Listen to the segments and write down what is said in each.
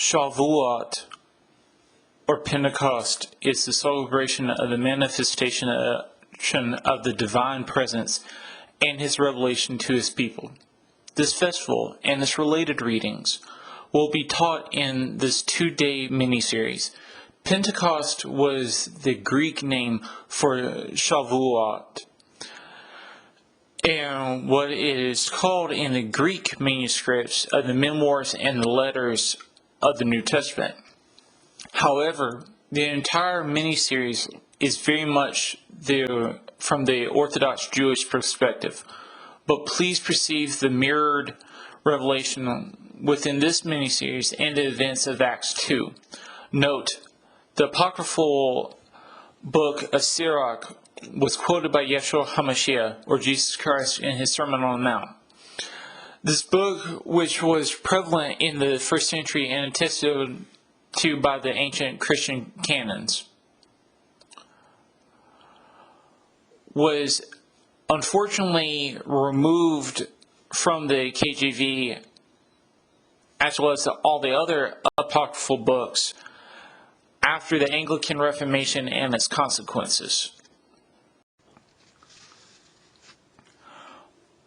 Shavuot, or Pentecost, is the celebration of the manifestation of the divine presence and his revelation to his people. This festival and its related readings will be taught in this 2-day miniseries. Pentecost was the Greek name for Shavuot, and what it is called in the Greek manuscripts of the memoirs and the letters of the New Testament. However, the entire miniseries is very much from the Orthodox Jewish perspective, but please perceive the mirrored revelation within this miniseries and the events of Acts 2. Note, the apocryphal book of Sirach was quoted by Yeshua HaMashiach, or Jesus Christ, in his Sermon on the Mount. This book, which was prevalent in the first century and attested to by the ancient Christian canons, was unfortunately removed from the KJV, as well as all the other apocryphal books, after the Anglican Reformation and its consequences.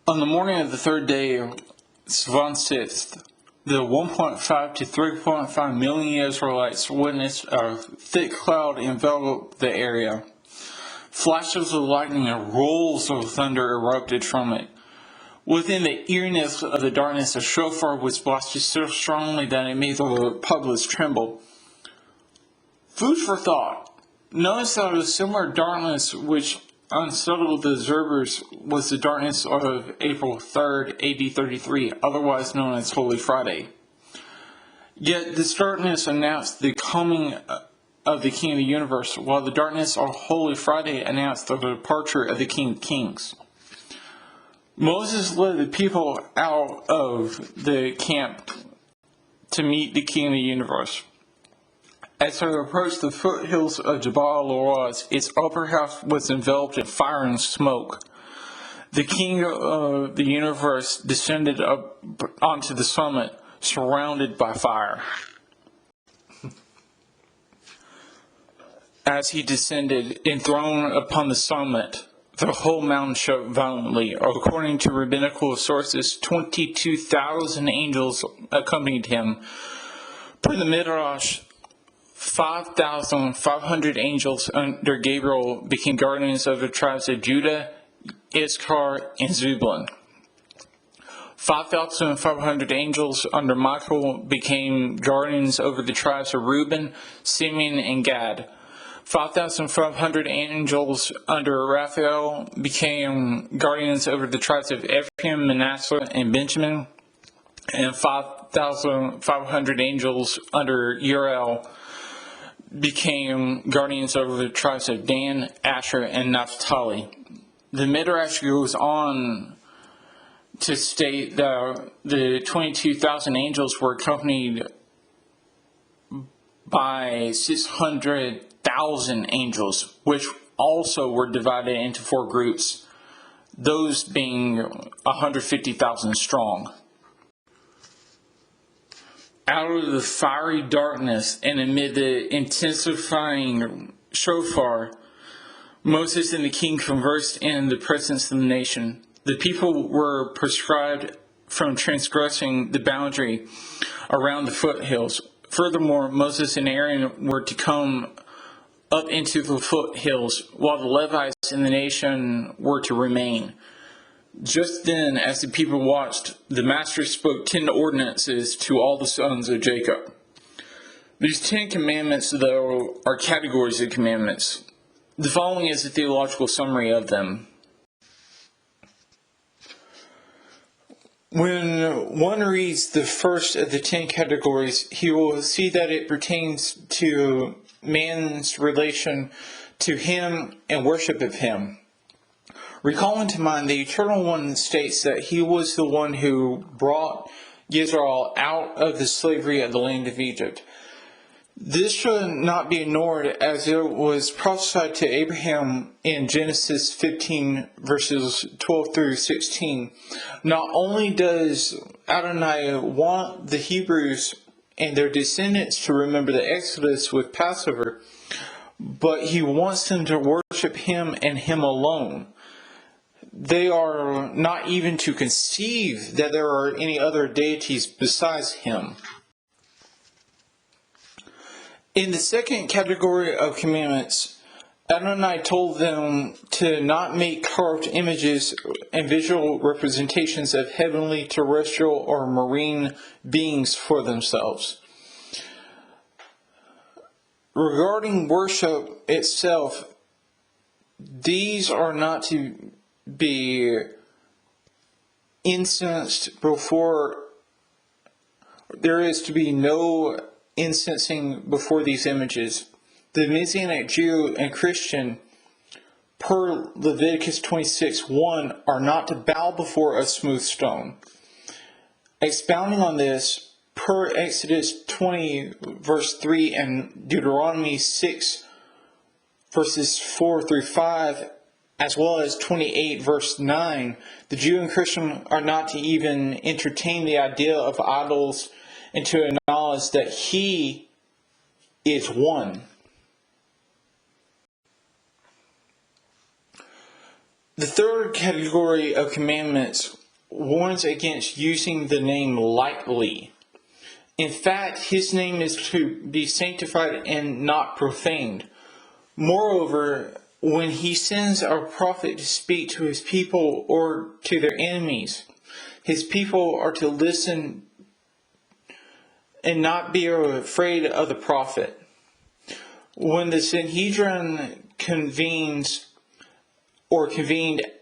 On the morning of the third day, Sivan 6th, the 1.5 to 3.5 million Israelites witnessed a thick cloud envelop the area. Flashes of lightning and rolls of thunder erupted from it. Within the eeriness of the darkness, a shofar was blasted so strongly that it made the populace tremble. Food for thought. Notice that a similar darkness which unsettled the observers was the darkness of April 3rd, AD 33, otherwise known as Holy Friday. Yet this darkness announced the coming of the King of the universe, while the darkness of Holy Friday announced the departure of the King of Kings. Moses led the people out of the camp to meet the King of the universe. As they approached the foothills of Jabal al-Raz, its upper half was enveloped in fire and smoke. The King of the universe descended up onto the summit, surrounded by fire. As he descended, enthroned upon the summit, the whole mountain shook violently. According to rabbinical sources, 22,000 angels accompanied him. Per the Midrash, 5,500 angels under Gabriel became guardians of the tribes of Judah, Issachar, and Zebulun. 5,500 angels under Michael became guardians over the tribes of Reuben, Simeon, and Gad. 5,500 angels under Raphael became guardians over the tribes of Ephraim, Manasseh, and Benjamin. And 5,500 angels under Uriel became guardians over the tribes of Dan, Asher, and Naphtali. The Midrash goes on to state that the 22,000 angels were accompanied by 600,000 angels, which also were divided into 4 groups, those being 150,000 strong. Out of the fiery darkness and amid the intensifying shofar, Moses and the king conversed in the presence of the nation. The people were prescribed from transgressing the boundary around the foothills. Furthermore, Moses and Aaron were to come up into the foothills, while the Levites in the nation were to remain. Just then, as the people watched, the Master spoke 10 ordinances to all the sons of Jacob. These 10 commandments, though, are categories of commandments. The following is a theological summary of them. When one reads the first of the 10 categories, he will see that it pertains to man's relation to him and worship of him. Recalling to mind, the Eternal One states that he was the one who brought Israel out of the slavery of the land of Egypt. This should not be ignored, as it was prophesied to Abraham in Genesis 15, verses 12 through 16. Not only does Adonai want the Hebrews and their descendants to remember the Exodus with Passover, but he wants them to worship him and him alone. They are not even to conceive that there are any other deities besides him. In the second category of commandments, Adonai told them to not make carved images and visual representations of heavenly, terrestrial, or marine beings for themselves. Regarding worship itself, these are not to be incensed before. There is to be no incensing before these images. The Messianic Jew and Christian, per Leviticus 26:1, are not to bow before a smooth stone. Expounding on this, per Exodus 20 verse 3 and Deuteronomy 6 verses 4 through 5, as well as 28 verse 9, the Jew and Christian are not to even entertain the idea of idols and to acknowledge that he is one. The third category of commandments warns against using the name lightly. In fact, his name is to be sanctified and not profaned. Moreover, when he sends a prophet to speak to his people or to their enemies, his people are to listen and not be afraid of the prophet. When the Sanhedrin convened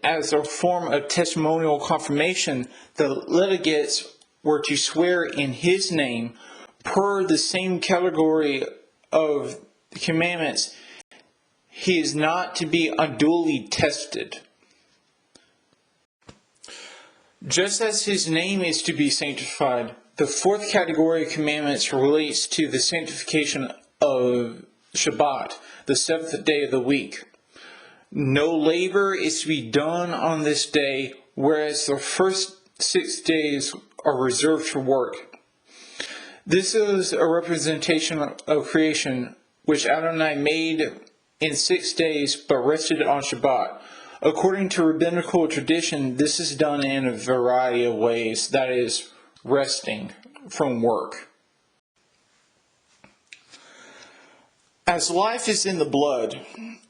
as a form of testimonial confirmation, the litigates were to swear in his name per the same category of commandments. He is not to be unduly tested. Just as his name is to be sanctified, the fourth category of commandments relates to the sanctification of Shabbat, the seventh day of the week. No labor is to be done on this day, whereas the first 6 days are reserved for work. This is a representation of creation, which Adonai made in 6 days, but rested on Shabbat. According to rabbinical tradition, this is done in a variety of ways, that is, resting from work. As life is in the blood,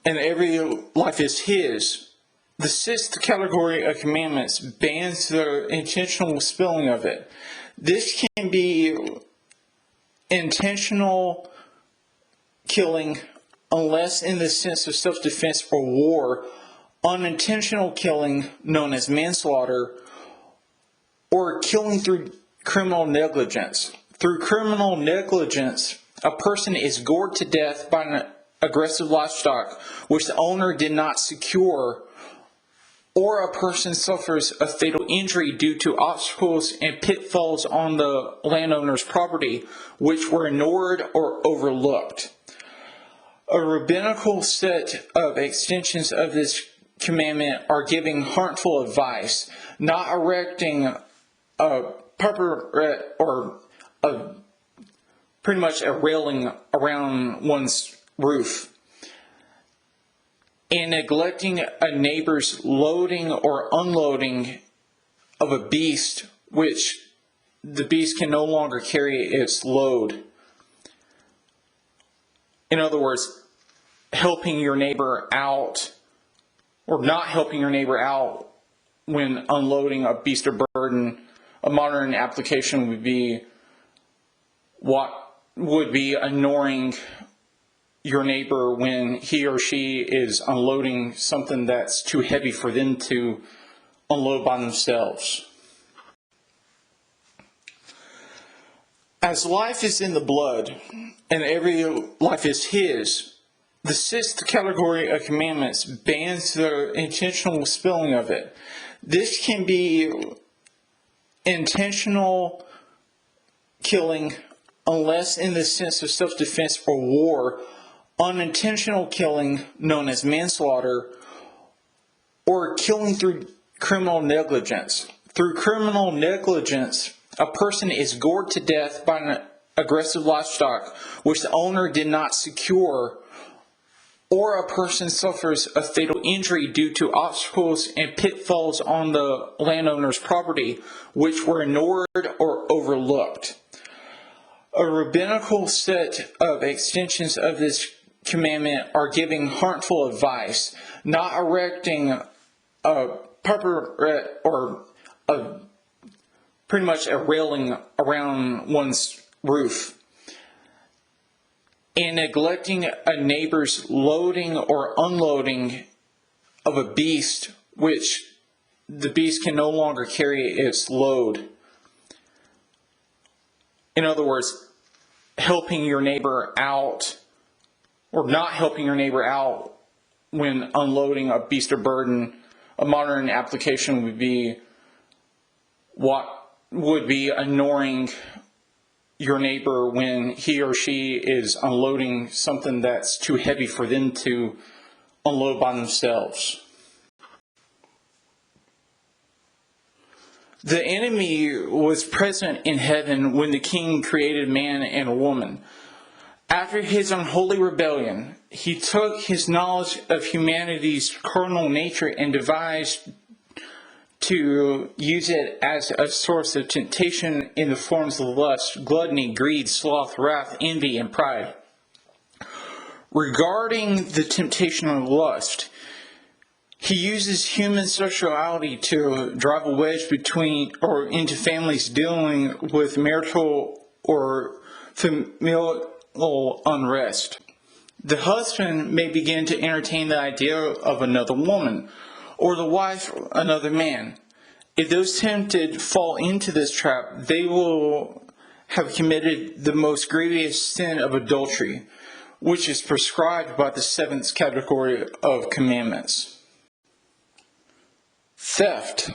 and every life is his, the sixth category of commandments bans the intentional spilling of it. This can be intentional killing, unless in the sense of self-defense or war, unintentional killing, known as manslaughter, or killing through criminal negligence. Through criminal negligence, a person is gored to death by an aggressive livestock which the owner did not secure, or a person suffers a fatal injury due to obstacles and pitfalls on the landowner's property which were ignored or overlooked. A rabbinical set of extensions of this commandment are giving harmful advice, not erecting a pretty much a railing around one's roof, and neglecting a neighbor's loading or unloading of a beast, which the beast can no longer carry its load. In other words, helping your neighbor out or not helping your neighbor out when unloading a beast of burden. A modern application would be ignoring your neighbor when he or she is unloading something that's too heavy for them to unload by themselves. As life is in the blood, and every life is his, the sixth category of commandments bans the intentional spilling of it. This can be intentional killing, unless in the sense of self-defense or war, unintentional killing, known as manslaughter, or killing through criminal negligence. Through criminal negligence, a person is gored to death by an aggressive livestock which the owner did not secure, or a person suffers a fatal injury due to obstacles and pitfalls on the landowner's property which were ignored or overlooked. A rabbinical set of extensions of this commandment are giving harmful advice, not erecting a proper or pretty much a railing around one's roof, and neglecting a neighbor's loading or unloading of a beast which the beast can no longer carry its load. In other words, helping your neighbor out or not helping your neighbor out when unloading a beast or burden. A modern application would be ignoring your neighbor when he or she is unloading something that's too heavy for them to unload by themselves. The enemy was present in heaven when the king created man and a woman. After his unholy rebellion, he took his knowledge of humanity's carnal nature and devised to use it as a source of temptation in the forms of lust, gluttony, greed, sloth, wrath, envy, and pride. Regarding the temptation of lust, he uses human sexuality to drive a wedge between or into families dealing with marital or familial unrest. The husband may begin to entertain the idea of another woman, or the wife another man. If those tempted fall into this trap, they will have committed the most grievous sin of adultery, which is prescribed by the seventh category of commandments. Theft.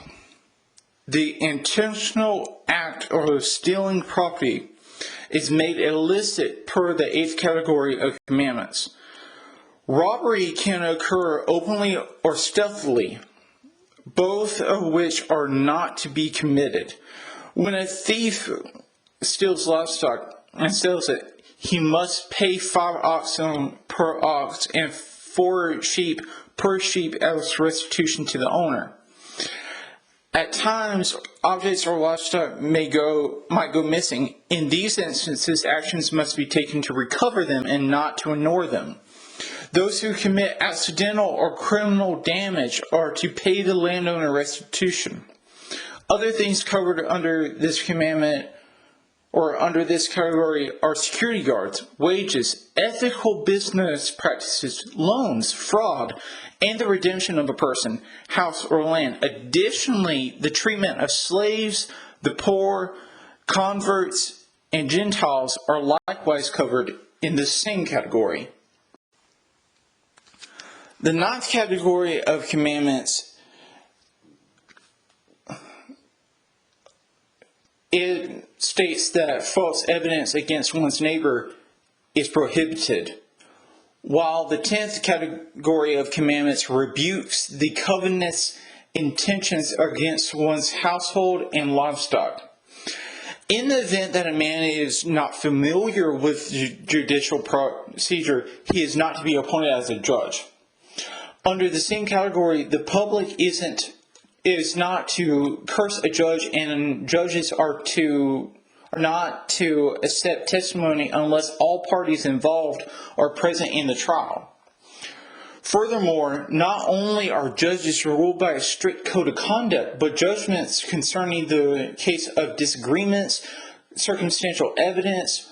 The intentional act of stealing property is made illicit per the eighth category of commandments. Robbery can occur openly or stealthily, both of which are not to be committed. When a thief steals livestock and sells it, he must pay 5 oxen per ox and 4 sheep per sheep as restitution to the owner. At times, objects or livestock might go missing. In these instances, actions must be taken to recover them and not to ignore them. Those who commit accidental or criminal damage are to pay the landowner restitution. Other things covered under this commandment or under this category are security guards, wages, ethical business practices, loans, fraud, and the redemption of a person, house, or land. Additionally, the treatment of slaves, the poor, converts, and Gentiles are likewise covered in the same category. The ninth category of commandments, it states that false evidence against one's neighbor is prohibited, while the 10th category of commandments rebukes the covetous intentions against one's household and livestock. In the event that a man is not familiar with judicial procedure, he is not to be appointed as a judge. Under the same category, the public is not to curse a judge, and judges are not to accept testimony unless all parties involved are present in the trial. Furthermore, not only are judges ruled by a strict code of conduct, but judgments concerning the case of disagreements, circumstantial evidence,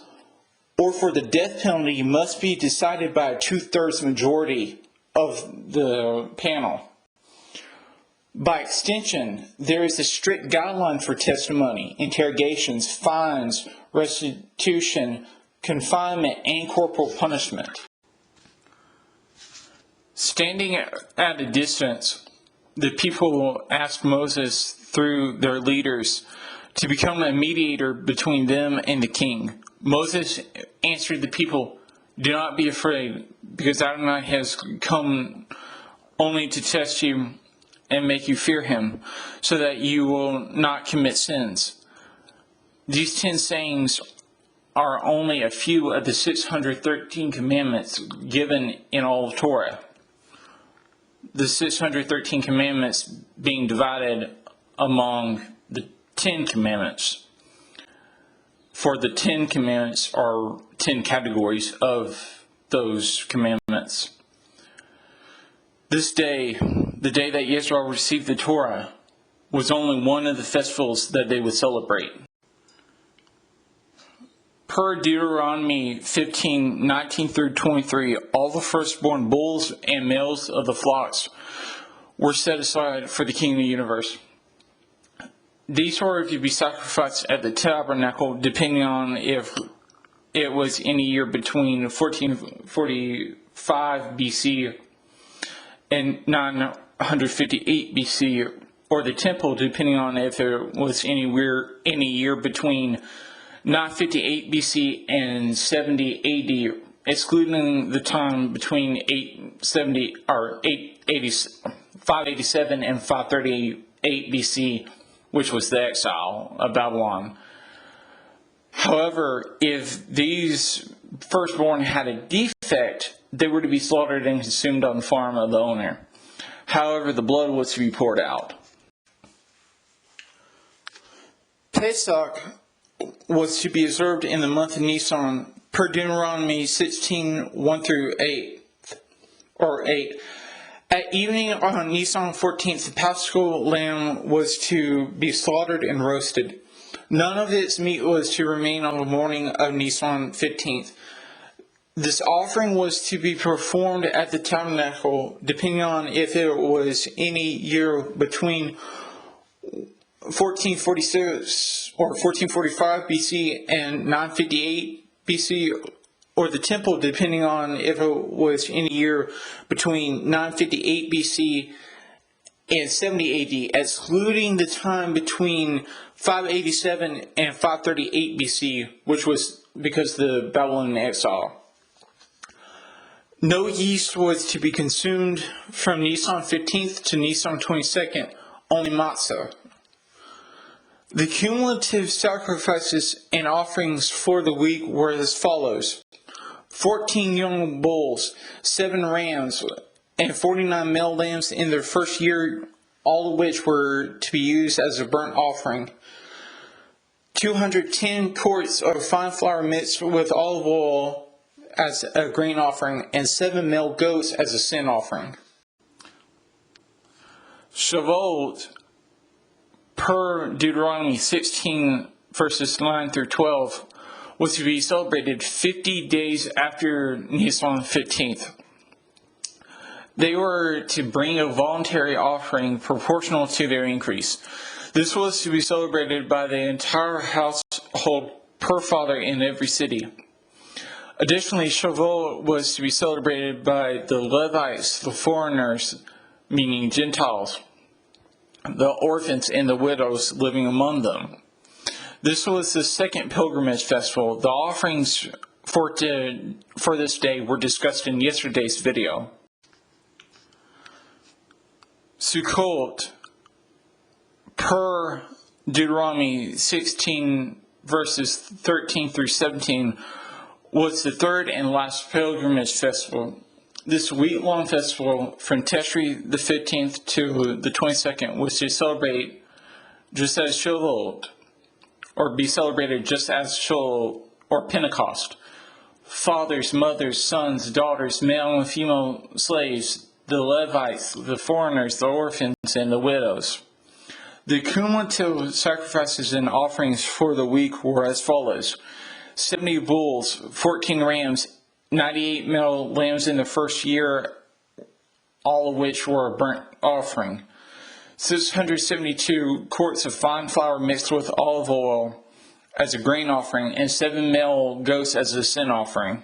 or for the death penalty must be decided by a 2/3 majority of the panel. By extension, there is a strict guideline for testimony, interrogations, fines, restitution, confinement, and corporal punishment. Standing at a distance, the people asked Moses through their leaders to become a mediator between them and the king. Moses answered the people, "Do not be afraid, because Adonai has come only to test you and make you fear him, so that you will not commit sins." These 10 sayings are only a few of the 613 commandments given in all of Torah. The 613 commandments being divided among the 10 commandments. For the 10 commandments are 10 categories of those commandments. This day, the day that Israel received the Torah, was only one of the festivals that they would celebrate. Per Deuteronomy 15:19 through 23, all the firstborn bulls and males of the flocks were set aside for the King of the universe. These were to be sacrificed at the tabernacle, depending on if it was in a year between 1445 BC and 958 BC, or the temple, depending on if it was in a year between 958 BC and 70 AD, excluding the time between 587 and 538 BC, which was the exile of Babylon. However, if these firstborn had a defect, they were to be slaughtered and consumed on the farm of the owner. However, the blood was to be poured out. Pesach was to be observed in the month of Nisan, per Deuteronomy 16:1 through 8. At evening on Nisan 14th, the paschal lamb was to be slaughtered and roasted. None of its meat was to remain on the morning of Nisan 15th. This offering was to be performed at the tabernacle, depending on if it was any year between 1446 or 1445 BC and 958 BC, or the temple, depending on if it was in a year between 958 BC and 70 AD, excluding the time between 587 and 538 BC, which was because of the Babylonian exile. No yeast was to be consumed from Nisan 15th to Nisan 22nd, only matzah. The cumulative sacrifices and offerings for the week were as follows: 14 young bulls, 7 rams, and 49 male lambs in their first year, all of which were to be used as a burnt offering. 210 quarts of fine flour mixed with olive oil as a grain offering, and 7 male goats as a sin offering. Shavuot, per Deuteronomy 16 verses 9 through 12, was to be celebrated 50 days after Nisan 15th. They were to bring a voluntary offering proportional to their increase. This was to be celebrated by the entire household per father in every city. Additionally, Shavuot was to be celebrated by the Levites, the foreigners, meaning Gentiles, the orphans, and the widows living among them. This was the second pilgrimage festival. The offerings for this day were discussed in yesterday's video. Sukkot, per Deuteronomy 16 verses 13 through 17, was the third and last pilgrimage festival. This week-long festival from Tishri the 15th to the 22nd was to celebrate just as Shavuot, or be celebrated just as Shavuot or Pentecost. Fathers, mothers, sons, daughters, male and female slaves, the Levites, the foreigners, the orphans, and the widows. The cumulative sacrifices and offerings for the week were as follows: 70 bulls, 14 rams, 98 male lambs in the first year, all of which were a burnt offering, 672 quarts of fine flour mixed with olive oil as a grain offering, and 7 male goats as a sin offering.